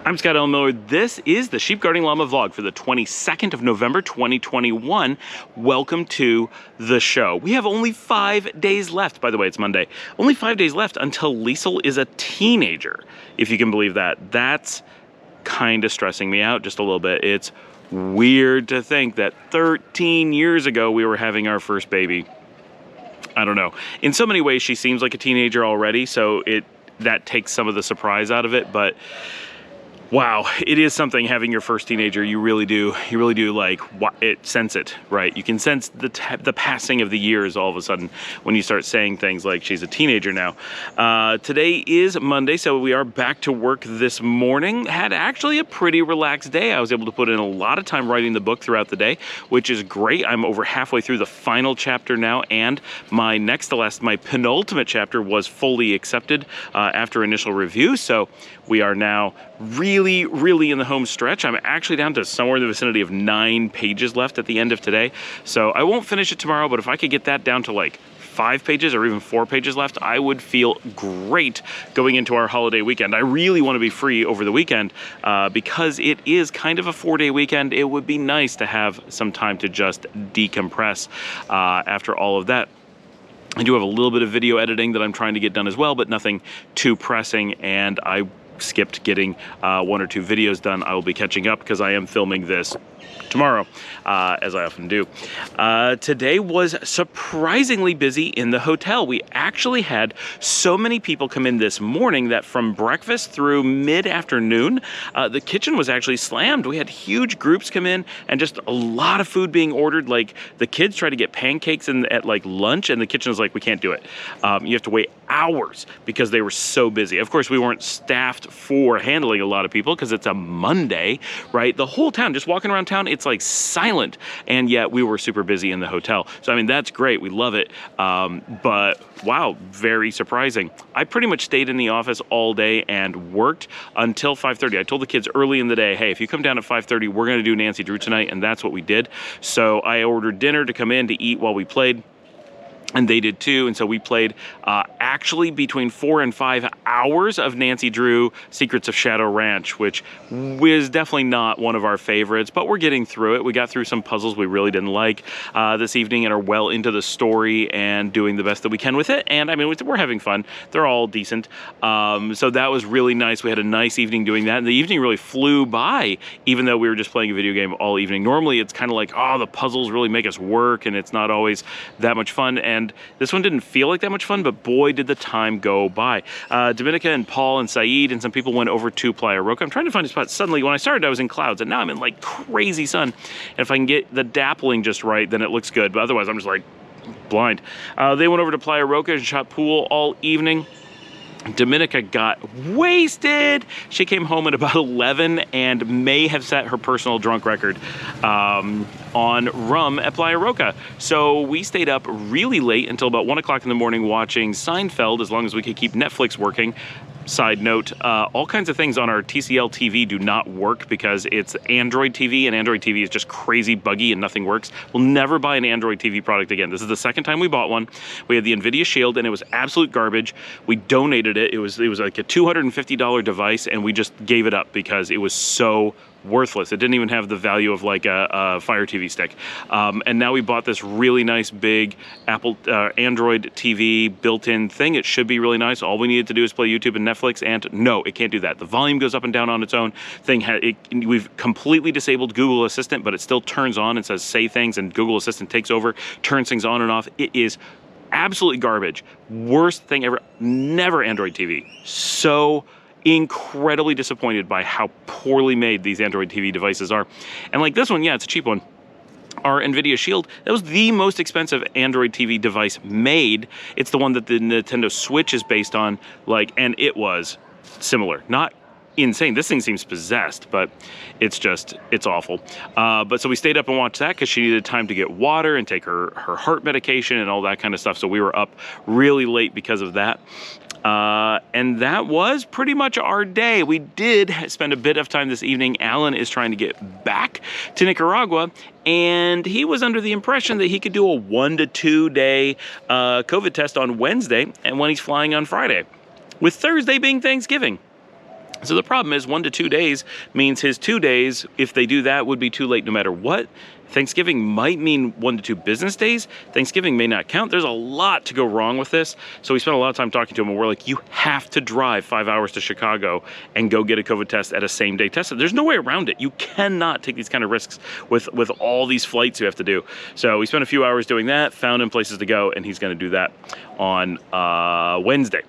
I'm Scott L. Miller. This is the Sheep Guarding Llama vlog for the 22nd of November, 2021. Welcome to the show. We have only 5 days left. By the way, it's Monday. Only 5 days left until Liesel is a teenager, if you can believe that. That's kind of stressing me out just a little bit. It's weird to think that 13 years ago we were having our first baby. I don't know. In so many ways, she seems like a teenager already, so that takes some of the surprise out of it, but wow, it is something having your first teenager. You really do like sense it, right? You can sense the passing of the years all of a sudden when you start saying things like she's a teenager now. Today is Monday, so we are back to work this morning. Had actually a pretty relaxed day. I was able to put in a lot of time writing the book throughout the day, which is great. I'm over halfway through the final chapter now, and my penultimate chapter was fully accepted after initial review. So we are now really in the home stretch. I'm actually down to somewhere in the vicinity of 9 pages left at the end of today. So I won't finish it tomorrow, but if I could get that down to like 5 pages or even 4 pages left, I would feel great going into our holiday weekend. I really want to be free over the weekend because it is kind of a 4-day weekend. It would be nice to have some time to just decompress after all of that. I do have a little bit of video editing that I'm trying to get done as well, but nothing too pressing, and I skipped getting 1 or 2 videos done. I will be catching up because I am filming this tomorrow, as I often do. Today was surprisingly busy in the hotel. We actually had so many people come in this morning that from breakfast through mid-afternoon, the kitchen was actually slammed. We had huge groups come in and just a lot of food being ordered. Like the kids tried to get pancakes at like lunch, and the kitchen was like, we can't do it. You have to wait hours because they were so busy. Of course, we weren't staffed for handling a lot of people because it's a Monday, right? The whole town, just walking around town, it's like silent, and yet we were super busy in the hotel. So I mean, that's great, we love it, but wow, very surprising. I pretty much stayed in the office all day and worked until 5:30. I told the kids early in the day, hey, if you come down at 5:30, we're gonna do Nancy Drew tonight, and that's what we did. So I ordered dinner to come in to eat while we played, and they did too, and so we played actually between 4 and 5 hours of Nancy Drew Secrets of Shadow Ranch, which was definitely not one of our favorites, but we're getting through it. We got through some puzzles we really didn't like this evening and are well into the story and doing the best that we can with it, and I mean, we're having fun. They're all decent, so that was really nice. We had a nice evening doing that, and the evening really flew by, even though we were just playing a video game all evening. Normally, it's kind of like, oh, the puzzles really make us work, and it's not always that much fun, and this one didn't feel like that much fun, but boy, did the time go by. Dominica and Paul and Saeed and some people went over to Playa Roca. I'm trying to find a spot. Suddenly, when I started, I was in clouds, and now I'm in like crazy sun. And if I can get the dappling just right, then it looks good, but otherwise, I'm just like blind. They went over to Playa Roca and shot pool all evening. Dominica got wasted. She came home at about 11 and may have set her personal drunk record on rum at Playa Roca. So we stayed up really late until about 1 o'clock in the morning watching Seinfeld, as long as we could keep Netflix working. Side note, all kinds of things on our TCL TV do not work because it's Android TV, and Android TV is just crazy buggy and nothing works. We'll never buy an Android TV product again. This is the second time we bought one. We had the NVIDIA Shield, and it was absolute garbage. We donated it. It was like a $250 device, and we just gave it up because it was so worthless. It didn't even have the value of like a Fire TV stick. And now we bought this really nice big Apple Android TV built-in thing. It should be really nice. All we needed to do is play YouTube and Netflix, and no, it can't do that. The volume goes up and down on its own. We've completely disabled Google Assistant, but it still turns on and says say things, and Google Assistant takes over, turns things on and off. It is absolutely garbage. Worst thing ever. Never Android TV. So incredibly disappointed by how poorly made these Android TV devices are. And like this one, yeah, it's a cheap one. Our NVIDIA Shield, that was the most expensive Android TV device made. It's the one that the Nintendo Switch is based on, like, and it was similar. Not insane. This thing seems possessed, but it's awful. But so we stayed up and watched that because she needed time to get water and take her heart medication and all that kind of stuff. So we were up really late because of that. And that was pretty much our day. We did spend a bit of time this evening. Alan is trying to get back to Nicaragua, and he was under the impression that he could do a 1 to 2 day COVID test on Wednesday, and when he's flying on Friday, with Thursday being Thanksgiving. So the problem is 1 to 2 days means his 2 days, if they do that, would be too late no matter what. Thanksgiving might mean 1 to 2 business days. Thanksgiving may not count. There's a lot to go wrong with this. So we spent a lot of time talking to him, and we're like, you have to drive 5 hours to Chicago and go get a COVID test at a same day test. There's no way around it. You cannot take these kind of risks with all these flights you have to do. So we spent a few hours doing that, found him places to go, and he's going to do that on Wednesday.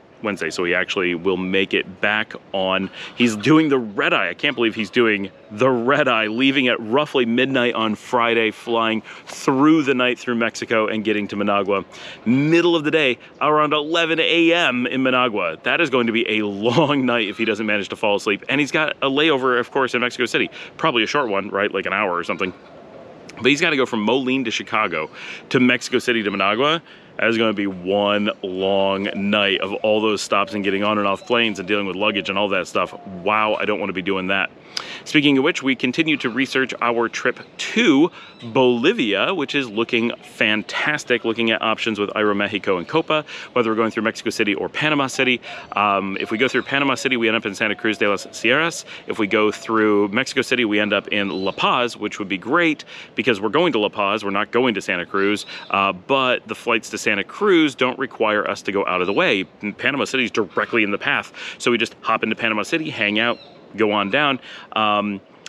So he actually will make it back on. He's doing the red eye. I can't believe he's doing the red eye, leaving at roughly midnight on Friday, flying through the night through Mexico and getting to Managua. Middle of the day, around 11 a.m. in Managua. That is going to be a long night if he doesn't manage to fall asleep. And he's got a layover, of course, in Mexico City. Probably a short one, right? Like an hour or something. But he's got to go from Moline to Chicago to Mexico City to Managua. That is going to be one long night of all those stops and getting on and off planes and dealing with luggage and all that stuff. Wow, I don't want to be doing that. Speaking of which, we continue to research our trip to Bolivia, which is looking fantastic, looking at options with Aeromexico and Copa, whether we're going through Mexico City or Panama City. If we go through Panama City, we end up in Santa Cruz de las Sierras. If we go through Mexico City, we end up in La Paz, which would be great because we're going to La Paz. We're not going to Santa Cruz, but the flights to Santa Cruz don't require us to go out of the way. Panama City is directly in the path, so we just hop into Panama City, hang out, go on down.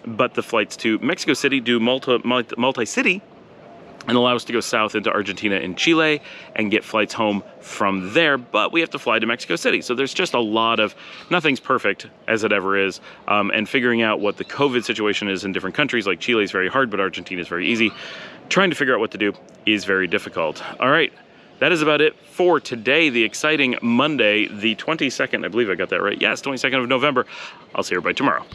But the flights to Mexico City do multi-city and allow us to go south into Argentina and Chile and get flights home from there, but we have to fly to Mexico City. So there's just a lot of, nothing's perfect as it ever is, and figuring out what the COVID situation is in different countries, like Chile is very hard, but Argentina is very easy. Trying to figure out what to do is very difficult. All right. That is about it for today, the exciting Monday, the 22nd, I believe I got that right. Yes, 22nd of November. I'll see everybody tomorrow.